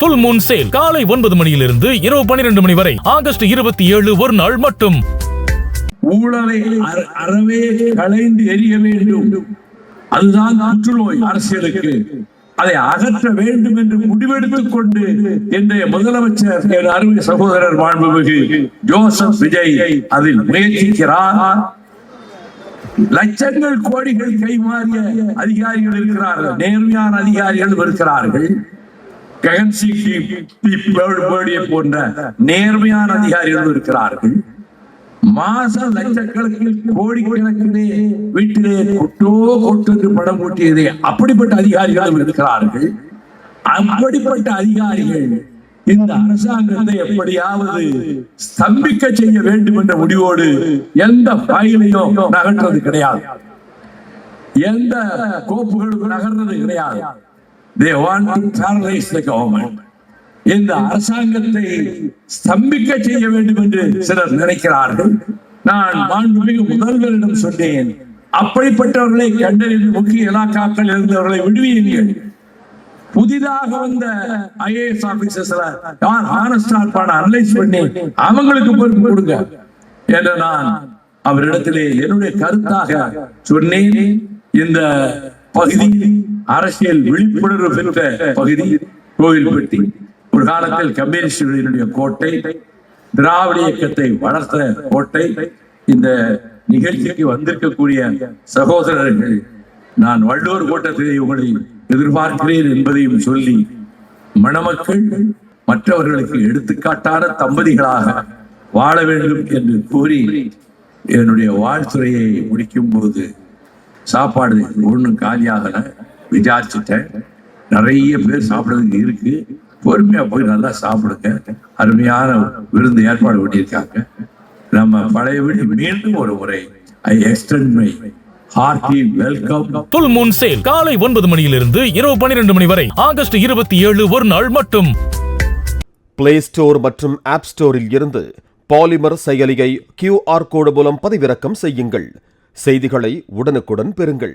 புல் moon sale காலை 9 மணியிலிருந்து இரவு 12 மணி வரை ஆகஸ்ட் 27 ஒரு நாள் மட்டும். ஊழலை அறவே களைந்து எறிய வேண்டும். அதுதான் புற்றுநோய் அரசியலுக்கு. அதை அகற்ற வேண்டும் என்று முடிவெடுத்துக் கொண்டு இன்றைய முதலமைச்சர் என் அருமை சகோதரர் மாண்புமிகு ஜோசப் விஜய் அதில் முயற்சிக்கிறார். லட்சங்கள் கோடிகள் கைமாறிய அதிகாரிகள் இருக்கிறார்கள், நேர்மையான அதிகாரிகள் இருக்கிறார்கள். போன்ற நேர்மையான அதிகாரிகள் இருக்கிறார்கள். மாசம் லட்சக்கணக்கில் கோடிக்கணக்கிலே வீட்டிலே கொட்டு படம் கூட்டியதே அப்படிப்பட்ட அதிகாரிகளும் இருக்கிறார்கள். அப்படிப்பட்ட அதிகாரிகள் இந்த அரசாங்கத்தை எப்படியாவது ஸ்தம்பிக்க செய்ய வேண்டும் என்ற முடிவோடு எந்த ஃபைலையும் நகர்றது கிடையாது, எந்த கோப்புகளும் நகர்றது கிடையாது. They want to paralyze the government. இந்த அரசாங்கத்தை ஸ்தம்பிக்க செய்ய வேண்டும் என்று சிலர் நினைக்கிறார்கள். நான் மாண்புமிகு முதல்வரிடம் சொன்னேன், அப்படிப்பட்டவர்களை கண்டறிந்து முக்கிய இலாக்காக்கள் இருந்தவர்களை விடுவியுங்கள். புதிதாக வந்த IAS ஆபீசர்ஸ்ல யார் ஹானஸ்டா இருப்பான அனலைஸ் பண்ணி அவங்களுக்கு பொறுப்பு கொடுங்க என்று நான் அவரிடத்திலே என்னுடைய கருத்தாக சொன்னேன். இந்த பகுதி அரசியல் விழிப்புணர்வு பெற்ற பகுதி கோவில்பட்டி. ஒரு காலத்தில் கம்யூனிஸ்டுடைய கோட்டை, திராவிட இயக்கத்தை வளர்த்த கோட்டை. இந்த நிகழ்ச்சிக்கு வந்திருக்கக்கூடிய சகோதரர்கள், நான் வள்ளுவர் கோட்டத்தை உங்களை எதிர்பார்க்கிறேன் என்பதையும் சொல்லி, மணமக்கள் மற்றவர்களுக்கு எடுத்துக்காட்டான தம்பதிகளாக வாழ வேண்டும் என்று கூறி என்னுடைய வாழ்த்துறையை முடிக்கும் போது, சாப்பாடு ஒன்றும் காலியாகல, விசாரிச்சுட்டேன். நிறைய பேர் சாப்பிடுறதுக்கு இருக்கு, பொறுமையா போய் நல்லா சாப்பிடுங்க. அருமையான விருந்து ஏற்பாடு பண்ணியிருக்காங்க. நம்ம பழையபடி மீண்டும் ஒரு முறை I extend my hearty welcome. Full moon sale காலை 9 மணியிலிருந்து இரவு 12 மணி வரை ஆகஸ்ட் 27 ஒரு நாள் மட்டும். பிளே ஸ்டோர் மற்றும் ஆப் ஸ்டோரில் இருந்து பாலிமர் செயலியை QR கோடு மூலம் பதிவிறக்கம் செய்யுங்கள். செய்திகளை உடனுக்குடன் பெறுங்கள்.